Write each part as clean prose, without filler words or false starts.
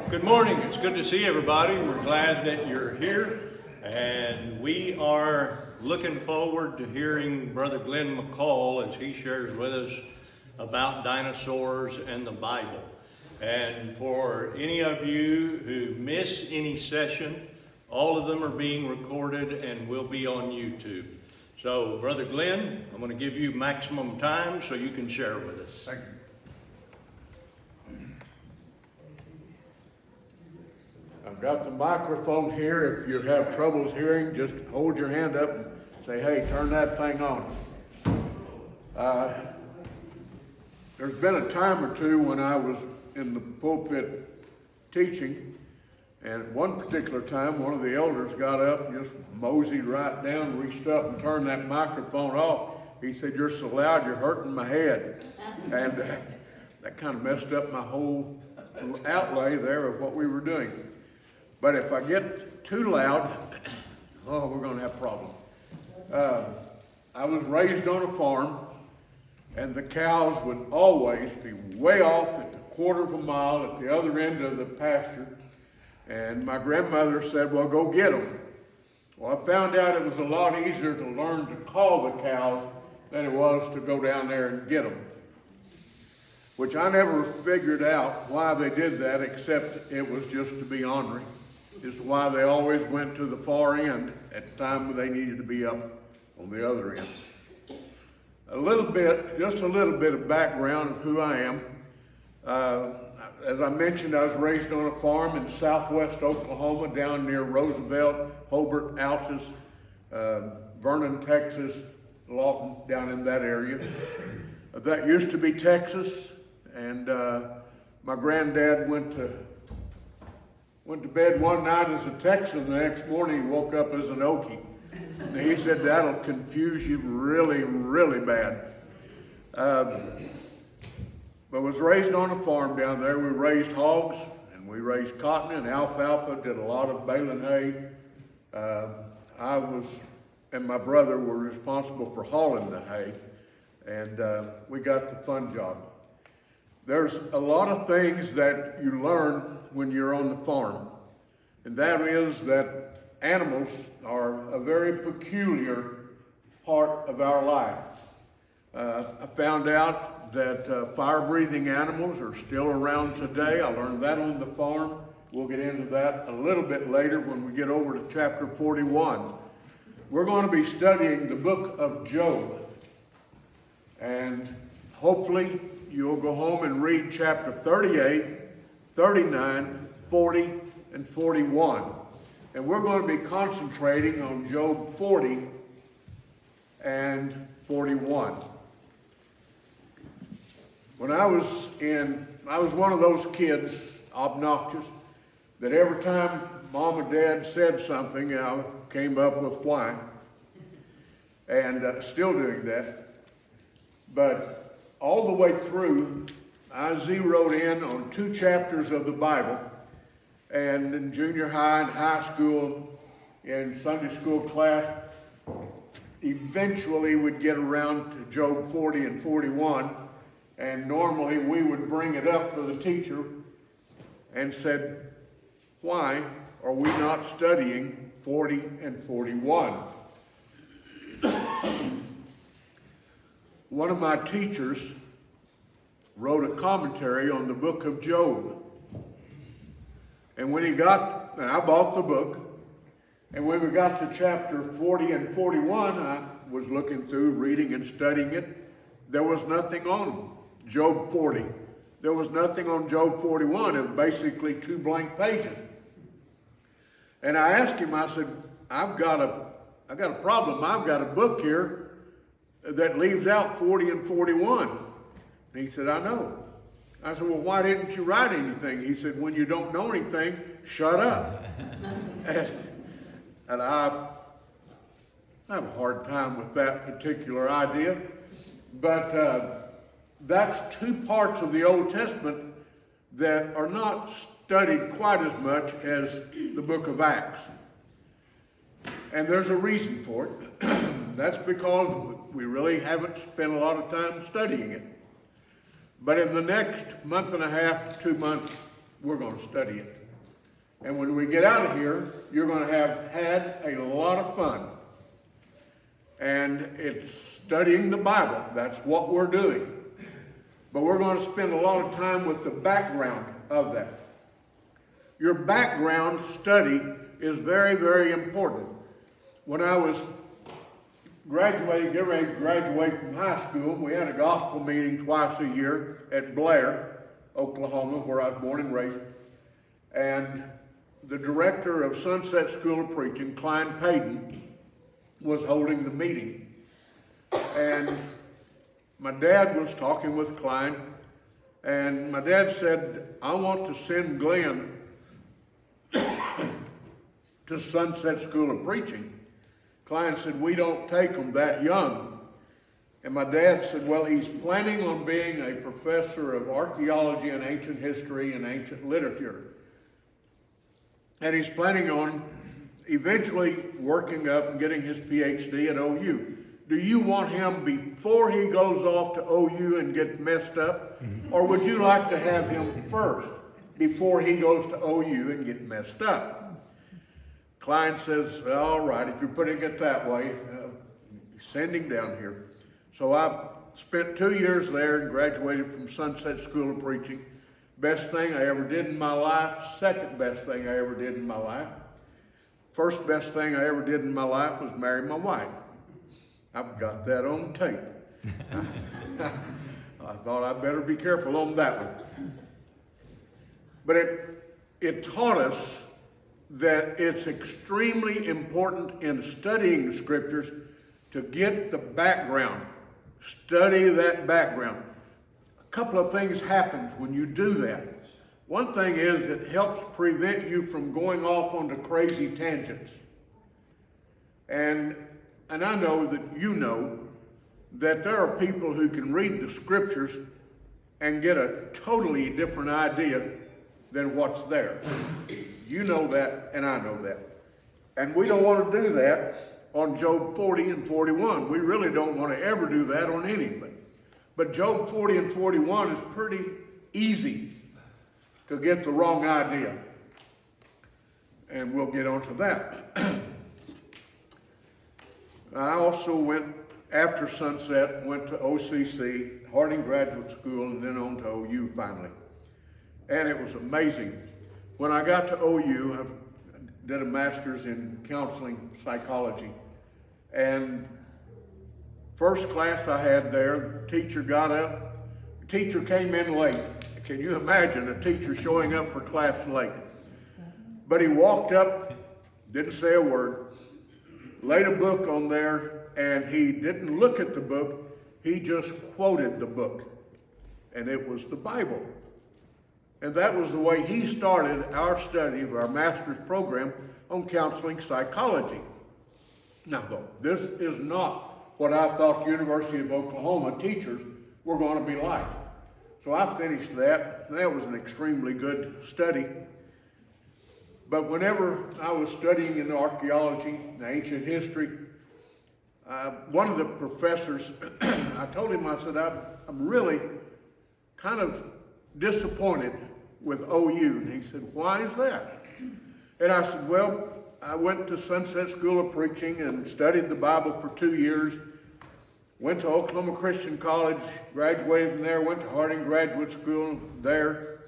Good morning. It's good to see everybody. We're glad that you're here, and we are looking forward to hearing Brother Glen McCall as he shares with us about dinosaurs and the Bible. And for any of you who miss any session, all of them are being recorded and will be on YouTube. So, Brother Glen, I'm going to give you maximum time so you can share with us. Thank you. I've got the microphone here. If you have troubles hearing, just hold your hand up and say, hey, turn that thing on. There's been a time or two when I was in the pulpit teaching, and at one particular time, one of the elders got up and just moseyed right down, reached up and turned that microphone off. He said, "You're so loud, you're hurting my head." And that kind of messed up my whole outlay there of what we were doing. But if I get too loud, we're going to have problems. I was raised on a farm, and the cows would always be way off at the quarter of a mile at the other end of the pasture. And my grandmother said, well, go get them. Well, I found out it was a lot easier to learn to call the cows than it was to go down there and get them. Which I never figured out why they did that, except it was just to be ornery. Is why they always went to the far end at the time when they needed to be up on the other end. Just a little bit of background of who I am. As I mentioned, I was raised on a farm in southwest Oklahoma, down near Roosevelt, Hobart, Altus, Vernon, Texas, Lawton, down in that area. That used to be Texas, and my granddad went to bed one night as a Texan. The next morning he woke up as an Okie. And he said, that'll confuse you really, really bad. But was raised on a farm down there. We raised hogs, and we raised cotton and alfalfa, did a lot of baling hay. I and my brother were responsible for hauling the hay, and we got the fun job. There's a lot of things that you learn when you're on the farm, and that is that animals are a very peculiar part of our life. I found out that fire-breathing animals are still around today. I learned that on the farm. We'll get into that a little bit later when we get over to chapter 41. We're going to be studying the book of Job, and hopefully you'll go home and read chapter 38, 39, 40, and 41. And we're going to be concentrating on Job 40 and 41. When I was one of those kids, obnoxious, that every time Mom and Dad said something, I came up with why. And still doing that. But all the way through, I zeroed in on 2 chapters of the Bible. And in junior high and high school, in Sunday school class, eventually we'd get around to Job 40 and 41. And normally we would bring it up for the teacher and said, why are we not studying 40 and 41? One of my teachers wrote a commentary on the book of Job. And and I bought the book, and when we got to chapter 40 and 41, I was looking through, reading and studying it. There was nothing on Job 40. There was nothing on Job 41. It was basically 2 blank pages. And I asked him, I said, I've got a problem. I've got a book here that leaves out 40 and 41. And he said, I know. I said, well, why didn't you write anything? He said, when you don't know anything, shut up. and I have a hard time with that particular idea. But that's 2 parts of the Old Testament that are not studied quite as much as the book of Acts. And there's a reason for it. That's because we really haven't spent a lot of time studying it. But in the next month and a half, 2 months, we're going to study it. And when we get out of here, you're going to have had a lot of fun. And it's studying the Bible. That's what we're doing. But we're going to spend a lot of time with the background of that. Your background study is very, very important. When I was getting ready to graduate from high school, we had a gospel meeting twice a year at Blair, Oklahoma, where I was born and raised. And the director of Sunset School of Preaching, Klein Payton, was holding the meeting. And my dad was talking with Klein, and my dad said, I want to send Glenn to Sunset School of Preaching. Klein said, we don't take them that young. And my dad said, well, he's planning on being a professor of archaeology and ancient history and ancient literature. And he's planning on eventually working up and getting his PhD at OU. Do you want him before he goes off to OU and get messed up? Or would you like to have him first before he goes to OU and get messed up? Klein says, well, all right, if you're putting it that way, send him down here. So I spent 2 years there and graduated from Sunset School of Preaching. Best thing I ever did in my life, second best thing I ever did in my life. First best thing I ever did in my life was marry my wife. I've got that on tape. I thought I'd better be careful on that one. But it taught us that it's extremely important in studying the scriptures to get the background. Study that background. A couple of things happen when you do that. One thing is it helps prevent you from going off onto crazy tangents. And I know that you know that there are people who can read the scriptures and get a totally different idea than what's there. You know that, and I know that. And we don't want to do that on Job 40 and 41. We really don't want to ever do that on anybody. But Job 40 and 41 is pretty easy to get the wrong idea. And we'll get onto that. I also went, after Sunset, went to OCC, Harding Graduate School, and then on to OU finally. And it was amazing. When I got to OU, I did a master's in counseling psychology. And first class I had there, the teacher got up. The teacher came in late. Can you imagine a teacher showing up for class late? But he walked up, didn't say a word, laid a book on there, and he didn't look at the book, he just quoted the book. And it was the Bible. And that was the way he started our study of our master's program on counseling psychology. Now, this is not what I thought the University of Oklahoma teachers were going to be like. So I finished that. That was an extremely good study. But whenever I was studying in archaeology and ancient history, one of the professors, I told him, I said, I'm really kind of disappointed with OU. And he said, why is that? And I said, well, I went to Sunset School of Preaching and studied the Bible for 2 years. Went to Oklahoma Christian College, graduated from there, went to Harding Graduate School there.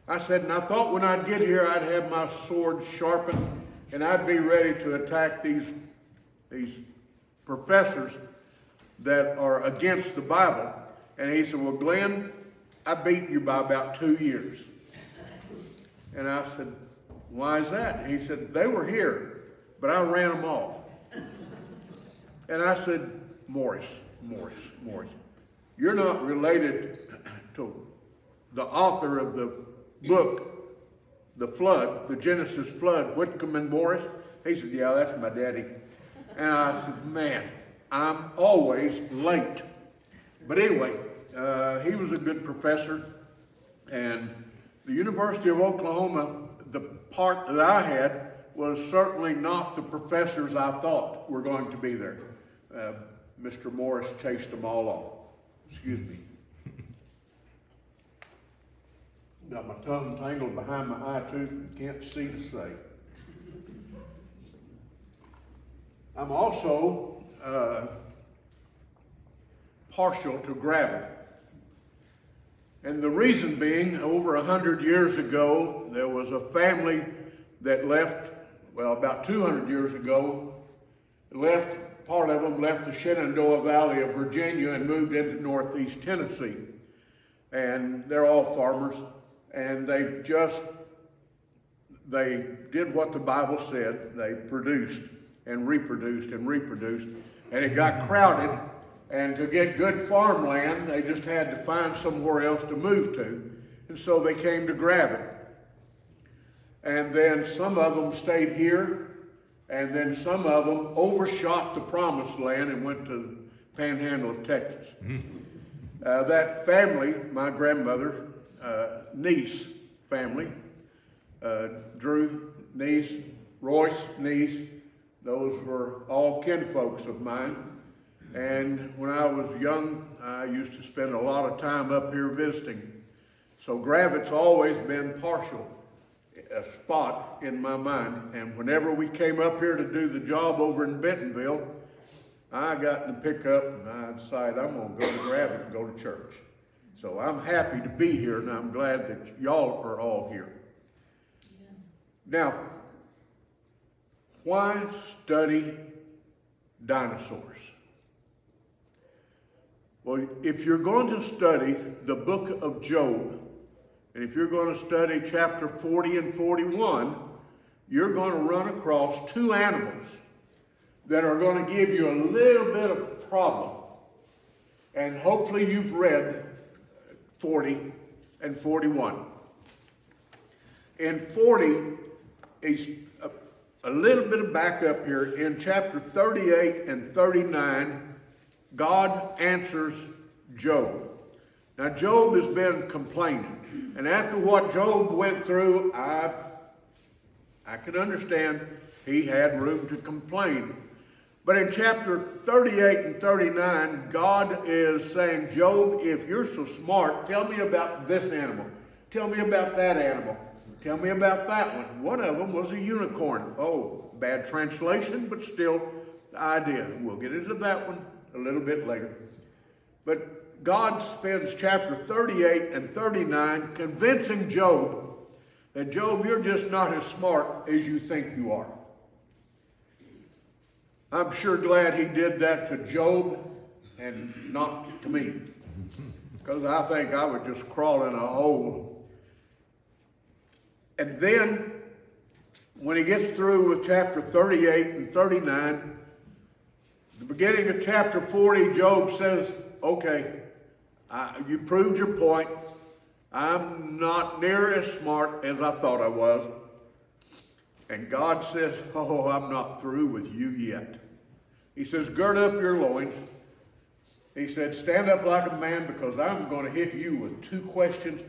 I said, and I thought when I'd get here, I'd have my sword sharpened and I'd be ready to attack these professors that are against the Bible. And he said, well, Glenn, I beat you by about 2 years. And I said, why is that? And he said, they were here, but I ran them off. And I said, Morris, you're not related to the author of the book, The Flood, the Genesis Flood, Whitcomb and Morris? He said, yeah, that's my daddy. And I said, man, I'm always late. But anyway, he was a good professor. And the University of Oklahoma, the part that I had was certainly not the professors I thought were going to be there. Mr. Morris chased them all off. Excuse me. Got my tongue tangled behind my eye tooth and can't see to say. I'm also partial to gravel. And the reason being, over 100 years ago, there was a family that left, well, about 200 years ago, part of them left the Shenandoah Valley of Virginia and moved into northeast Tennessee. And they're all farmers, and they did what the Bible said. They produced and reproduced and reproduced, and it got crowded, and to get good farmland, they just had to find somewhere else to move to, and so they came to Gravett. And then some of them stayed here, and then some of them overshot the promised land and went to the panhandle of Texas. That family, my grandmother, niece family, Drew niece, Royce niece, those were all kinfolks of mine. And when I was young, I used to spend a lot of time up here visiting. So Gravett's always been partial, a spot in my mind. And whenever we came up here to do the job over in Bentonville, I got in the pickup and I decided I'm going to go to Gravett and go to church. So I'm happy to be here, and I'm glad that y'all are all here. Yeah. Now, why study dinosaurs? Well, if you're going to study the book of Job, and if you're going to study chapter 40 and 41, you're going to run across two animals that are going to give you a little bit of problem. And hopefully you've read 40 and 41. In 40, a little bit of backup here. In chapter 38 and 39, God answers Job. Now Job has been complaining. And after what Job went through, I can understand he had room to complain. But in chapter 38 and 39, God is saying, Job, if you're so smart, tell me about this animal. Tell me about that animal. Tell me about that one. One of them was a unicorn. Oh, bad translation, but still the idea. We'll get into that one a little bit later. But God spends chapter 38 and 39 convincing Job that, Job, you're just not as smart as you think you are. I'm sure glad he did that to Job and not to me, because I think I would just crawl in a hole. And then when he gets through with chapter 38 and 39, the beginning of chapter 40, Job says, okay, you proved your point. I'm not near as smart as I thought I was. And God says, oh, I'm not through with you yet. He says, gird up your loins. He said, stand up like a man, because I'm going to hit you with two questions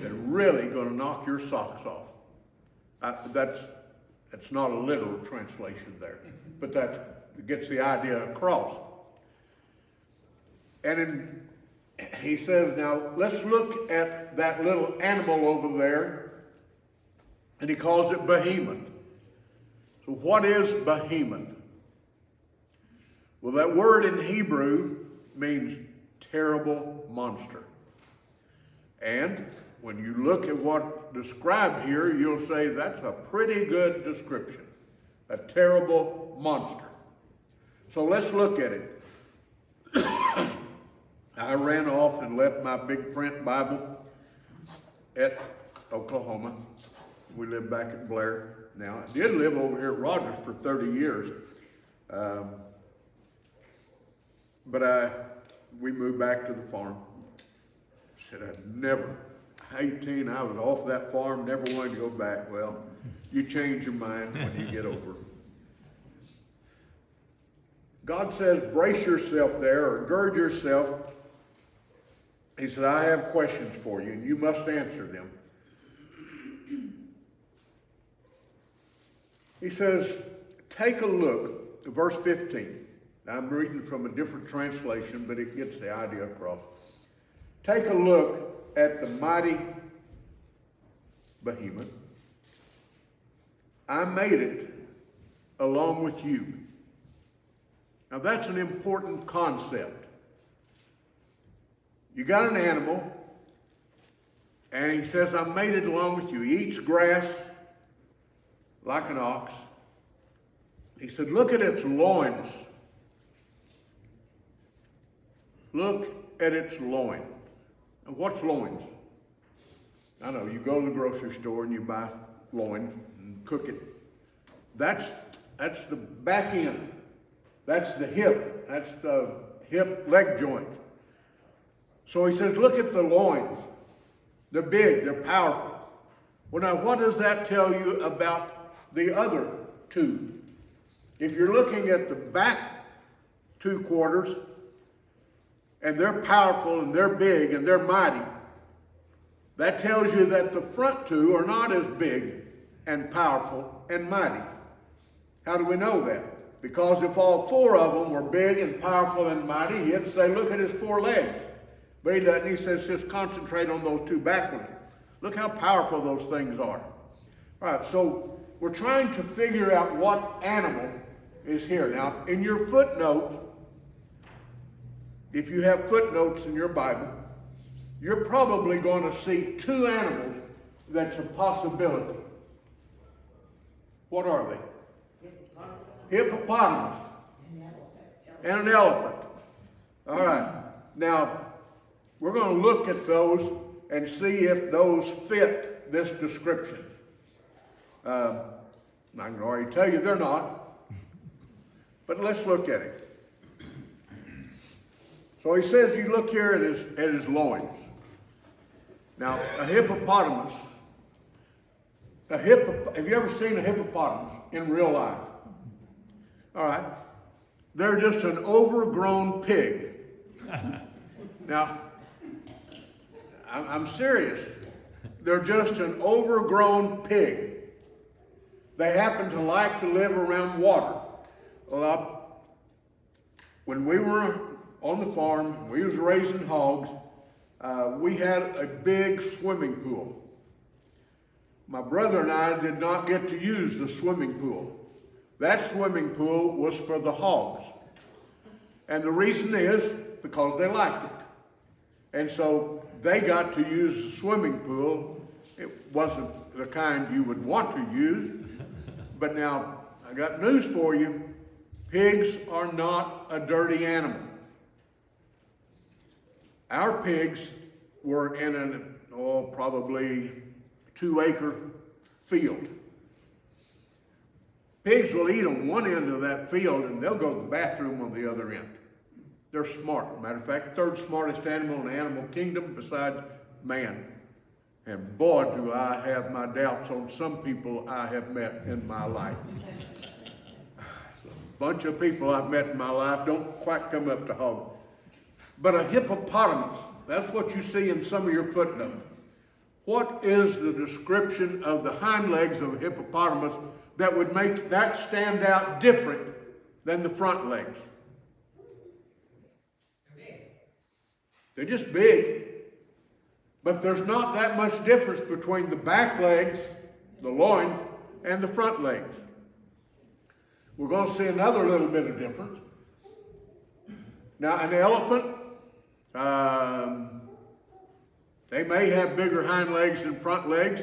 that are really going to knock your socks off. That's not a literal translation there, but that gets the idea across. And he says, now let's look at that little animal over there. And he calls it behemoth. So what is behemoth? Well, that word in Hebrew means terrible monster. And when you look at what's described here, you'll say that's a pretty good description. A terrible monster. So let's look at it. I ran off and left my big print Bible at Oklahoma. We live back at Blair now. I did live over here at Rogers for 30 years. But we moved back to the farm. I said, I'd never, 18, I was off that farm, never wanted to go back. Well, you change your mind when you get over. God says, brace yourself there, or gird yourself. He said, I have questions for you, and you must answer them. He says, take a look, verse 15. I'm reading from a different translation, but it gets the idea across. Take a look at the mighty behemoth. I made it along with you. Now that's an important concept. You got an animal, and he says, I made it along with you. He eats grass like an ox. He said, look at its loins. Look at its loin. Now, what's loins? I know, you go to the grocery store and you buy loin and cook it. That's the back end. That's the hip. That's the hip leg joint. So he says, look at the loins. They're big, they're powerful. Well, now, what does that tell you about the other two? If you're looking at the back 2 quarters, and they're powerful, and they're big, and they're mighty, that tells you that the front 2 are not as big and powerful and mighty. How do we know that? Because if all 4 of them were big and powerful and mighty, he'd say, look at his 4 legs. But he doesn't. He says, just concentrate on those 2 back ones. Look how powerful those things are. All right, so we're trying to figure out what animal is here. Now, in your footnotes, if you have footnotes in your Bible, you're probably going to see 2 animals that's a possibility. What are they? Hippopotamus and an elephant. All right. Now, we're going to look at those and see if those fit this description. I can already tell you they're not, but let's look at it. So he says, you look here at his loins. Now, a hippopotamus, have you ever seen a hippopotamus in real life? All right. They're just an overgrown pig. Now, I'm serious. They're just an overgrown pig. They happen to like to live around water. Well, when we were on the farm, we was raising hogs, we had a big swimming pool. My brother and I did not get to use the swimming pool. That swimming pool was for the hogs. And the reason is because they liked it. And so they got to use the swimming pool. It wasn't the kind you would want to use. But now, I got news for you. Pigs are not a dirty animal. Our pigs were in an, probably 2-acre field. Pigs will eat on one end of that field and they'll go to the bathroom on the other end. They're smart. Matter of fact, the 3rd smartest animal in the animal kingdom besides man. And boy, do I have my doubts on some people I have met in my life. A bunch of people I've met in my life don't quite come up to hog. But a hippopotamus, that's what you see in some of your footnotes. What is the description of the hind legs of a hippopotamus that would make that stand out different than the front legs? They're just big. But there's not that much difference between the back legs, the loin, and the front legs. We're going to see another little bit of difference. Now, an elephant, they may have bigger hind legs than front legs,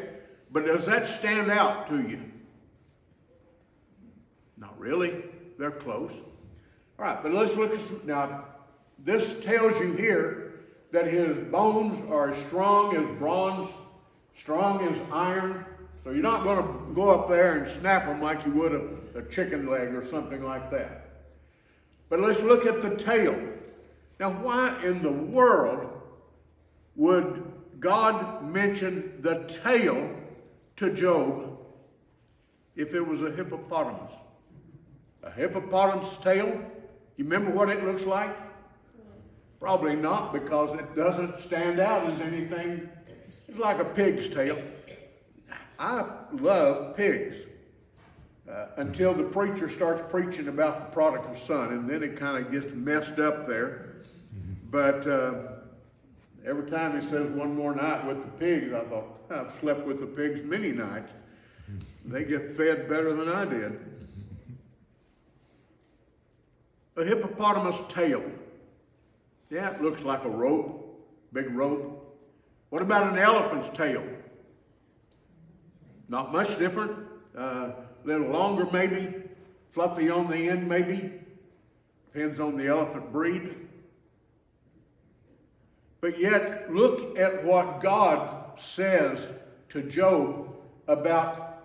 but does that stand out to you? Not really. They're close. All right, but let's look at some. Now, this tells you here that his bones are as strong as bronze, strong as iron. So you're not going to go up there and snap them like you would a chicken leg or something like that. But let's look at the tail. Now, why in the world would God mention the tail to Job if it was a hippopotamus? A hippopotamus tail? You remember what it looks like? Probably not, because it doesn't stand out as anything. It's like a pig's tail. I love pigs until the preacher starts preaching about the prodigal son, and then it kind of gets messed up there. But every time he says one more night with the pigs, I thought, I've slept with the pigs many nights. They get fed better than I did. A hippopotamus tail. Yeah, it looks like a rope, big rope. What about an elephant's tail? Not much different. A little longer maybe, fluffy on the end maybe. Depends on the elephant breed. But yet, look at what God says to Job about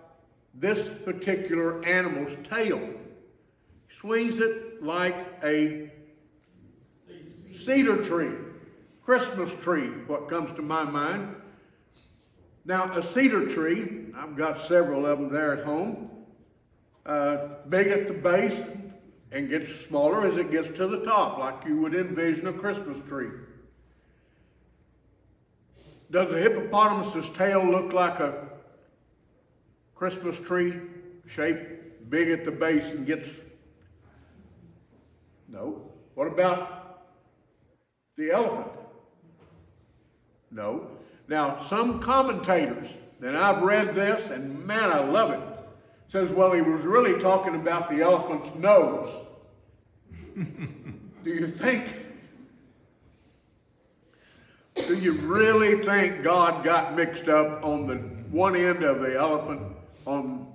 this particular animal's tail. He swings it like a cedar tree, Christmas tree, what comes to my mind. Now, a cedar tree, I've got several of them there at home, big at the base and gets smaller as it gets to the top, like you would envision a Christmas tree. Does a hippopotamus's tail look like a Christmas tree shape, big at the base and gets... No. What about the elephant? No. Now, some commentators, and I've read this, and man, I love it, says, well, he was really talking about the elephant's nose. Do you really think God got mixed up on the one end of the elephant and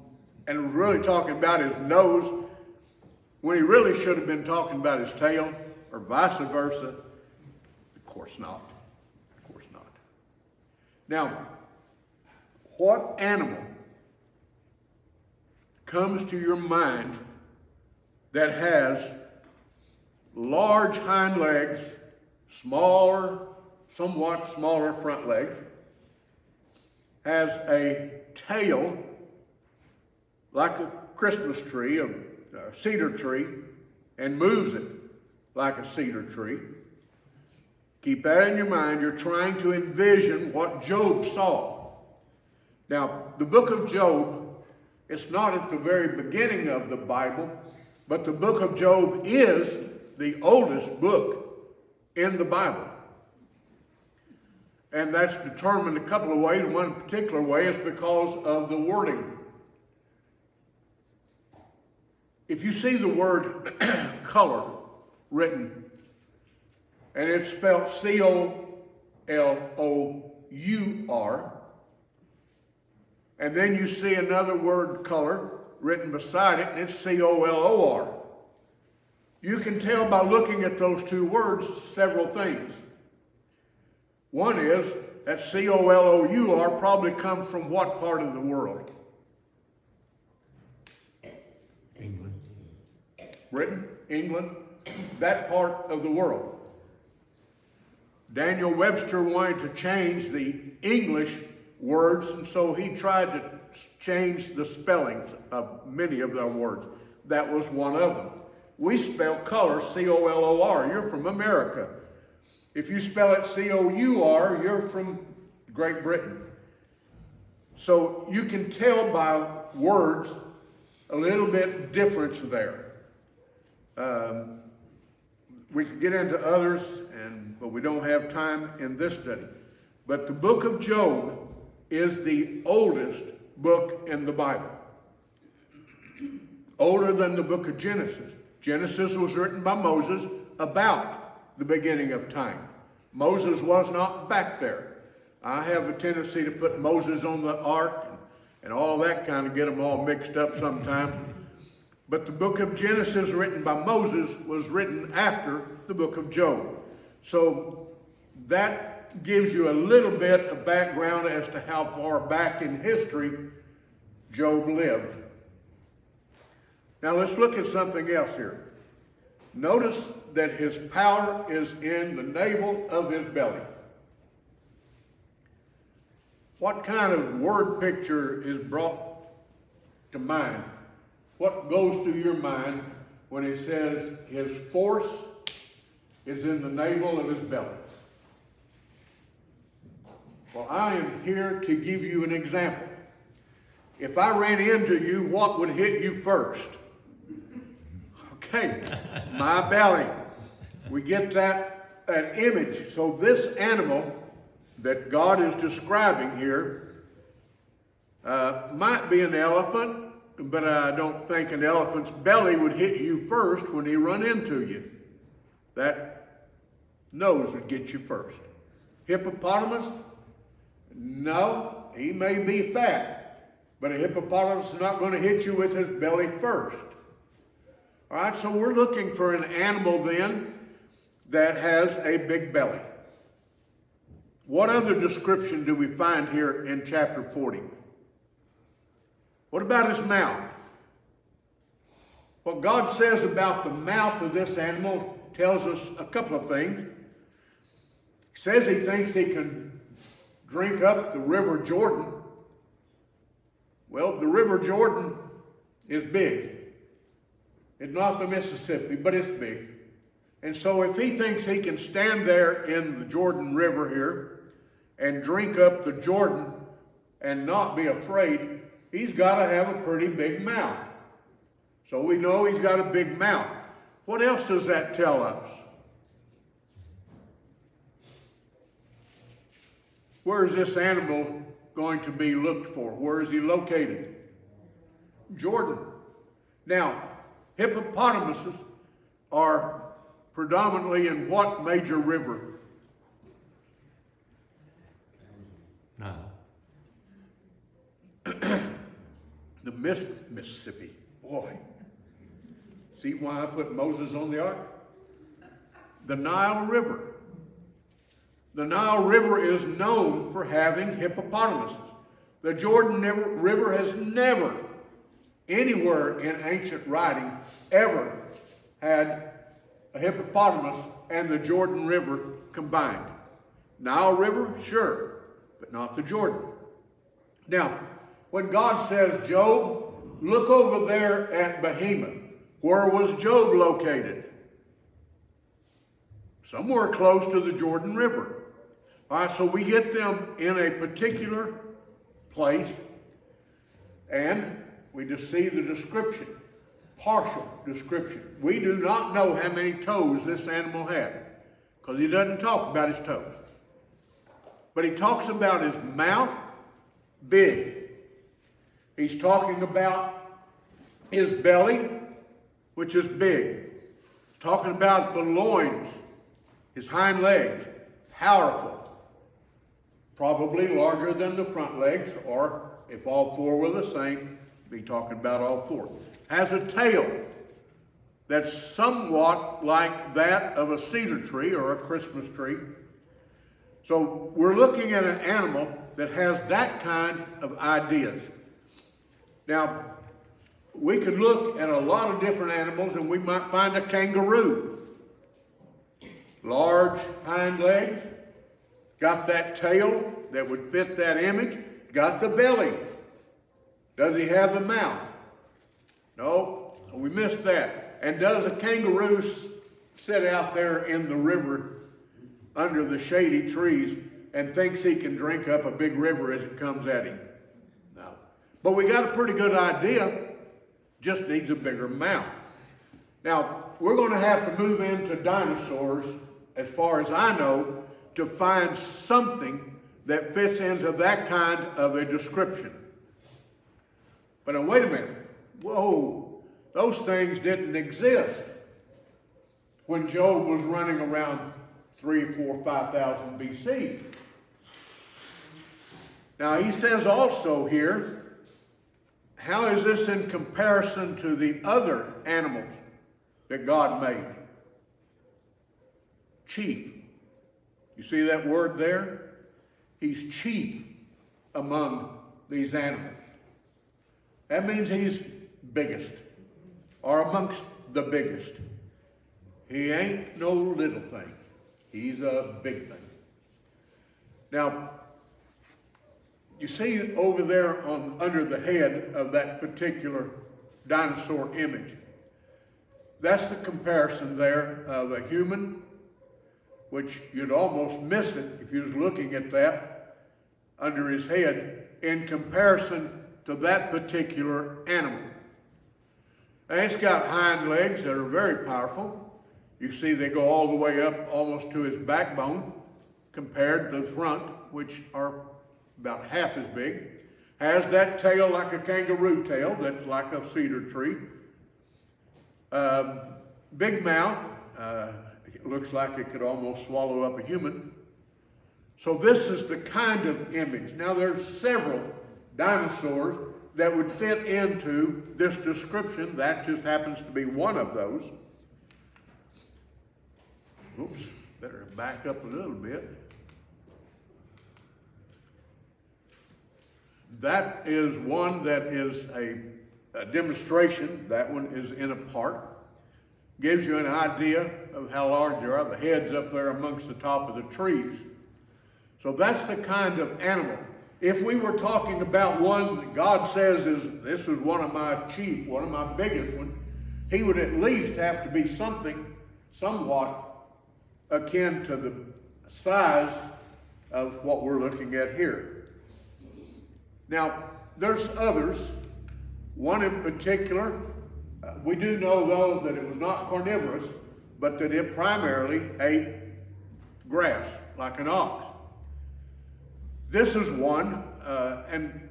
was really talking about his nose when he really should have been talking about his tail, or vice versa? Of course not. Of course not. Now, what animal comes to your mind that has large hind legs, somewhat smaller front legs, has a tail like a Christmas tree, a cedar tree, and moves it like a cedar tree? Keep that in your mind. You're trying to envision what Job saw. Now, the book of Job, it's not at the very beginning of the Bible, but the book of Job is the oldest book in the Bible. And that's determined a couple of ways. One particular way is because of the wording. If you see the word color written, and it's spelled C-O-L-O-U-R, and then you see another word color written beside it, and it's C-O-L-O-R. You can tell by looking at those two words several things. One is that C-O-L-O-U-R probably comes from what part of the world? England. Britain, England, that part of the world. Daniel Webster wanted to change the English words, and so he tried to change the spellings of many of their words. That was one of them. We spell color C-O-L-O-R. You're from America. If you spell it C-O-U-R, you're from Great Britain. So you can tell by words a little bit difference there. We could get into others, but we don't have time in this study. But the book of Job is the oldest book in the Bible. Older than the book of Genesis. Genesis was written by Moses about the beginning of time. Moses was not back there. I have a tendency to put Moses on the ark and all that kind of get them all mixed up sometimes. But the book of Genesis written by Moses was written after the book of Job. So that gives you a little bit of background as to how far back in history Job lived. Now let's look at something else here. Notice that his power is in the navel of his belly. What kind of word picture is brought to mind? What goes through your mind when it says his force is in the navel of his belly? Well, I am here to give you an example. If I ran into you, what would hit you first? Okay, my belly. We get that an image. So this animal that God is describing here might be an elephant, but I don't think an elephant's belly would hit you first when he run into you. That nose would get you first. Hippopotamus? No, he may be fat, but a hippopotamus is not going to hit you with his belly first. All right, so we're looking for an animal then that has a big belly. What other description do we find here in chapter 40? What about his mouth? What God says about the mouth of this animal tells us a couple of things. He says he thinks he can drink up the river Jordan. Well, the river Jordan is big. It's not the Mississippi, but it's big. And so if he thinks he can stand there in the Jordan River here and drink up the Jordan and not be afraid, he's got to have a pretty big mouth. So we know he's got a big mouth. What else does that tell us? Where is this animal going to be looked for? Where is he located? Jordan. Now, hippopotamuses are predominantly in what major river? No. The Mississippi. Boy. See why I put Moses on the ark? The Nile River. The Nile River is known for having hippopotamuses. The Jordan River has never, anywhere in ancient writing, ever had a hippopotamus and the Jordan River combined. Nile River, sure, but not the Jordan. Now, when God says, Job, look over there at Behemoth, where was Job located? Somewhere close to the Jordan River. All right, so we get them in a particular place, and we just see the description, partial description. We do not know how many toes this animal had, because he doesn't talk about his toes. But he talks about his mouth, big. He's talking about his belly, which is big. He's talking about the loins, his hind legs, powerful. Probably larger than the front legs, or if all four were the same, be talking about all four. Has a tail that's somewhat like that of a cedar tree or a Christmas tree. So we're looking at an animal that has that kind of ideas. Now, we could look at a lot of different animals and we might find a kangaroo. Large hind legs, got that tail that would fit that image, got the belly. Does he have the mouth? No, we missed that. And does a kangaroo sit out there in the river under the shady trees and thinks he can drink up a big river as it comes at him? No. But we got a pretty good idea, just needs a bigger mouth. Now, we're going to have to move into dinosaurs, as far as I know, to find something that fits into that kind of a description. But now, wait a minute. Whoa, those things didn't exist when Job was running around 3, 4, 5,000 BC. Now, he says also here, how is this in comparison to the other animals that God made? Chief. You see that word there? He's chief among these animals. That means he's biggest, or amongst the biggest. He ain't no little thing. He's a big thing. Now, you see over there under the head of that particular dinosaur image, that's the comparison there of a human, which you'd almost miss it if you was looking at that under his head, in comparison to that particular animal. And it's got hind legs that are very powerful. You see they go all the way up almost to his backbone compared to the front, which are about half as big. Has that tail like a kangaroo tail that's like a cedar tree. Big mouth, it looks like it could almost swallow up a human. So this is the kind of image. Now there's several dinosaurs that would fit into this description. That just happens to be one of those. Oops, better back up a little bit. That is one that is a demonstration. That one is in a park. Gives you an idea of how large they are. The head's up there amongst the top of the trees. So that's the kind of animal. If we were talking about one that God says this is one of my chief, one of my biggest ones, he would at least have to be something somewhat akin to the size of what we're looking at here. Now, there's others. One in particular, we do know though that it was not carnivorous, but that it primarily ate grass, like an ox. This is one, and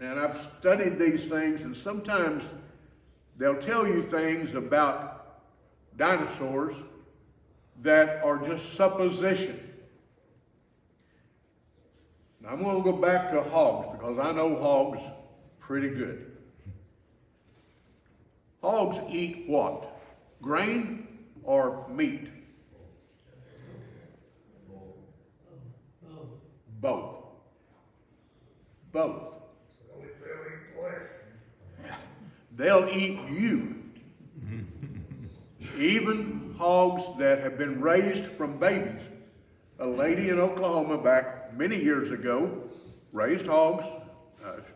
I've studied these things, and sometimes they'll tell you things about dinosaurs that are just supposition. Now, I'm going to go back to hogs because I know hogs pretty good. Hogs eat what? Grain or meat? Both. Both. They'll eat you. Even hogs that have been raised from babies. A lady in Oklahoma back many years ago raised hogs,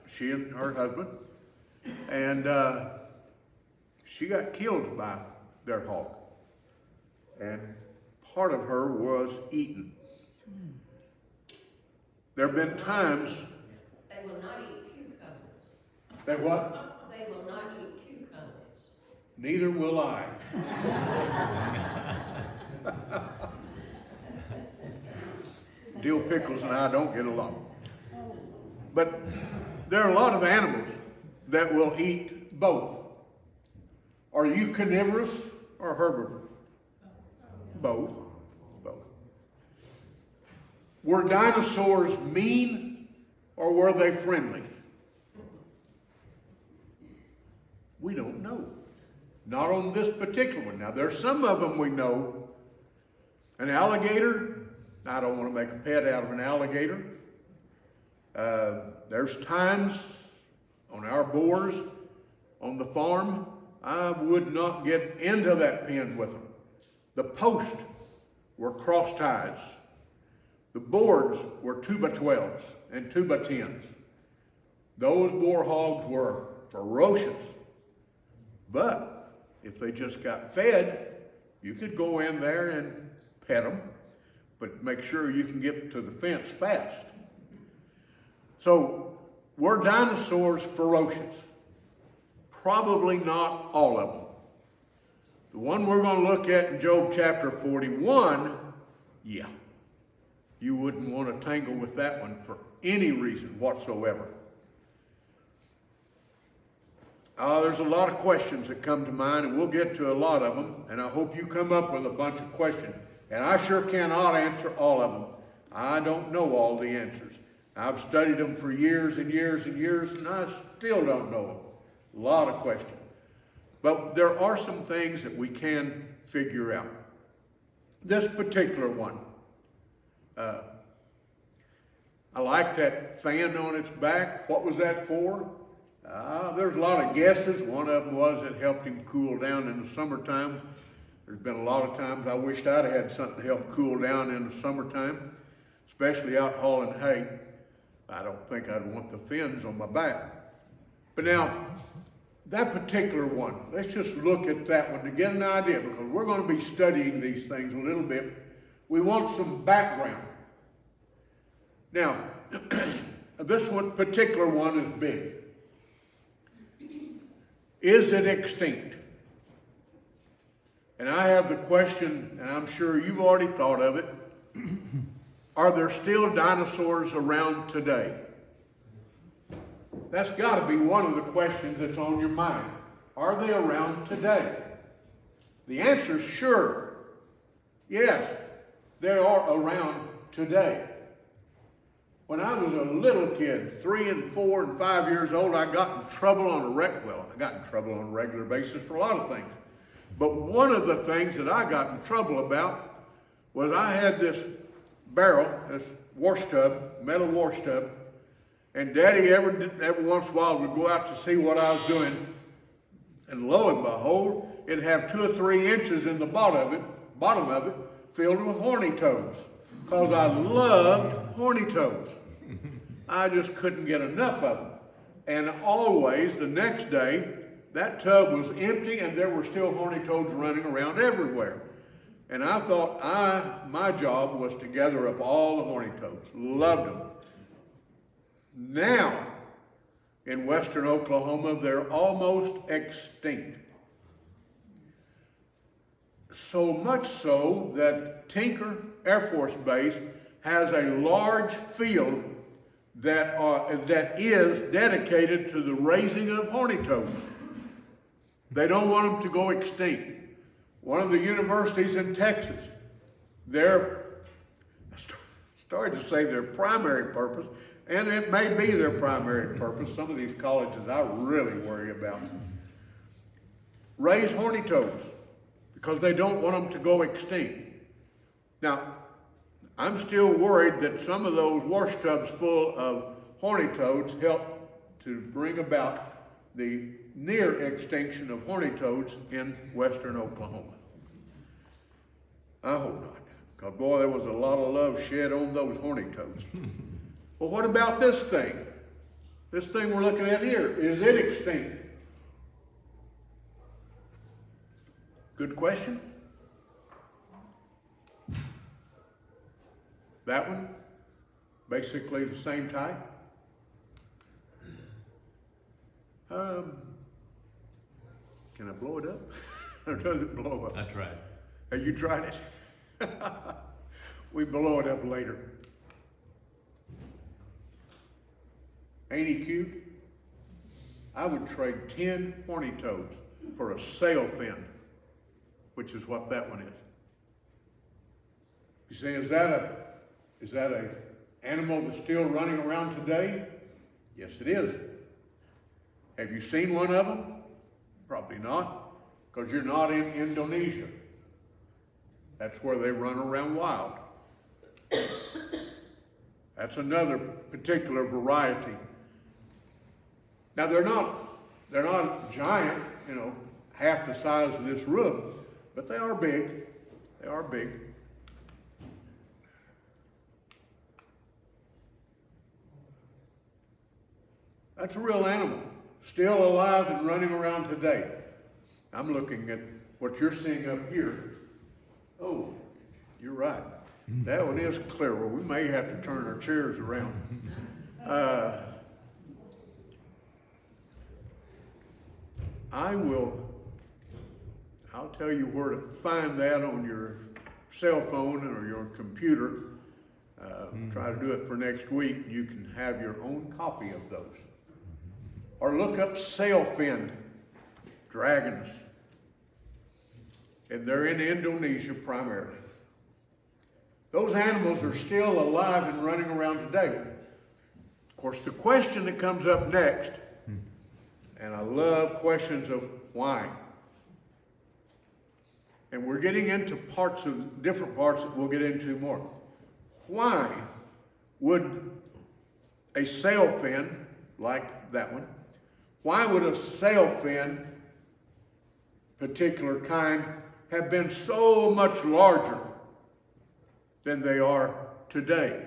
she and her husband, and she got killed by their hog. And part of her was eaten. There have been times... They will not eat cucumbers. They what? They will not eat cucumbers. Neither will I. Dill Pickles and I don't get along. But there are a lot of animals that will eat both. Are you carnivorous or herbivorous? Both. Both. Were dinosaurs mean or were they friendly? We don't know. Not on this particular one. Now, there's some of them we know. An alligator, I don't want to make a pet out of an alligator. There's times on our boars on the farm, I would not get into that pen with them. The posts were cross ties. The boards were 2x12s and 2x10s. Those boar hogs were ferocious. But if they just got fed, you could go in there and pet them, but make sure you can get to the fence fast. So, were dinosaurs ferocious? Probably not all of them. The one we're going to look at in Job chapter 41, yeah. You wouldn't want to tangle with that one for any reason whatsoever. There's a lot of questions that come to mind, and we'll get to a lot of them, and I hope you come up with a bunch of questions. And I sure cannot answer all of them. I don't know all the answers. I've studied them for years and years and years, and I still don't know them. A lot of questions. But there are some things that we can figure out. This particular one, I like that fan on its back. What was that for? There's a lot of guesses. One of them was it helped him cool down in the summertime. There's been a lot of times I wished I'd had something to help cool down in the summertime, especially out hauling hay. I don't think I'd want the fins on my back. But now, that particular one, let's just look at that one to get an idea, because we're going to be studying these things a little bit. We want some background. Now, this one particular one is big. Is it extinct? And I have the question, and I'm sure you've already thought of it. Are there still dinosaurs around today? That's got to be one of the questions that's on your mind. Are they around today? The answer is sure. Yes, they are around today. When I was a little kid, 3 and 4 and 5 years old, I got in trouble on a regular basis for a lot of things. But one of the things that I got in trouble about was I had this barrel, this wash tub, metal wash tub, and Daddy every once in a while would go out to see what I was doing, and lo and behold, it'd have 2 or 3 inches in the bottom of it, filled with horny toads, because I loved horny toads. I just couldn't get enough of them. And always, the next day, that tub was empty and there were still horny toads running around everywhere. And I thought my job was to gather up all the horny toads. Loved them. Now, in western Oklahoma, they're almost extinct. So much so that Tinker Air Force Base has a large field that is dedicated to the raising of horny toads. They don't want them to go extinct. One of the universities in Texas, started to say their primary purpose, and it may be their primary purpose, some of these colleges I really worry about, raise horny toads because they don't want them to go extinct. Now, I'm still worried that some of those wash tubs full of horny toads help to bring about the near extinction of horny toads in western Oklahoma. I hope not, because boy, there was a lot of love shed on those horny toads. Well, what about this thing? This thing we're looking at here, is it extinct? Good question. That one, basically the same type. Can I blow it up? Or does it blow up? I tried. Have you tried it? We blow it up later. Ain't he cute? I would trade 10 horny toads for a sail fin, which is what that one is. You say, is that a animal that's still running around today? Yes, it is. Have you seen one of them? Probably not, because you're not in Indonesia. That's where they run around wild. That's another particular variety. Now they're not giant, half the size of this roof, but they are big. They are big. That's a real animal, still alive and running around today. I'm looking at what you're seeing up here. Oh, you're right. That one is clearer. We may have to turn our chairs around. I'll tell you where to find that on your cell phone or your computer. Try to do it for next week. You can have your own copy of those. Or look up sailfin dragons. And they're in Indonesia primarily. Those animals are still alive and running around today. Of course, the question that comes up next, and I love questions of why. And we're getting into different parts that we'll get into more. Why would a sailfin, like that one, why would a sailfin, particular kind, have been so much larger than they are today?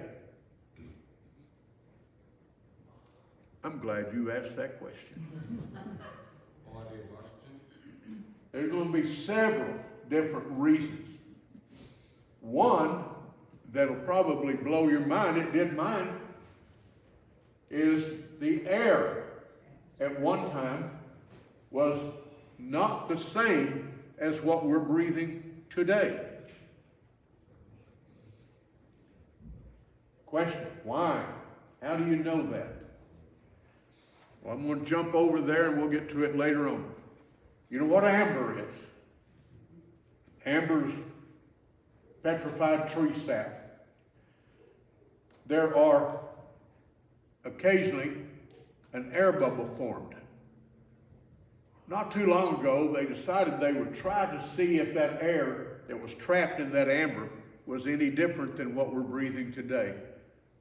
I'm glad you asked that question. There's going to be several different reasons. One that'll probably blow your mind, it did mine, is the air at one time was not the same as what we're breathing today. Question, why? How do you know that? Well, I'm going to jump over there and we'll get to it later on. You know what amber is? Amber's petrified tree sap. There are occasionally an air bubble formed. Not too long ago, they decided they would try to see if that air that was trapped in that amber was any different than what we're breathing today.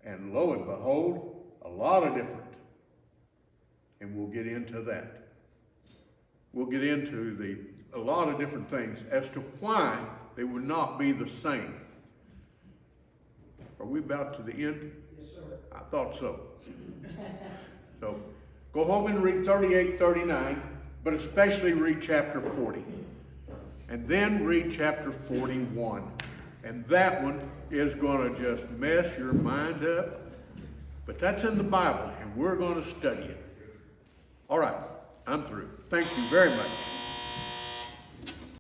And lo and behold, a lot of different. And we'll get into that. We'll get into a lot of different things as to why they would not be the same. Are we about to the end? Yes, sir. I thought so. So go home and read 38, 39, but especially read chapter 40. And then read chapter 41. And that one is going to just mess your mind up. But that's in the Bible, and we're going to study it. All right, I'm through. Thank you very much.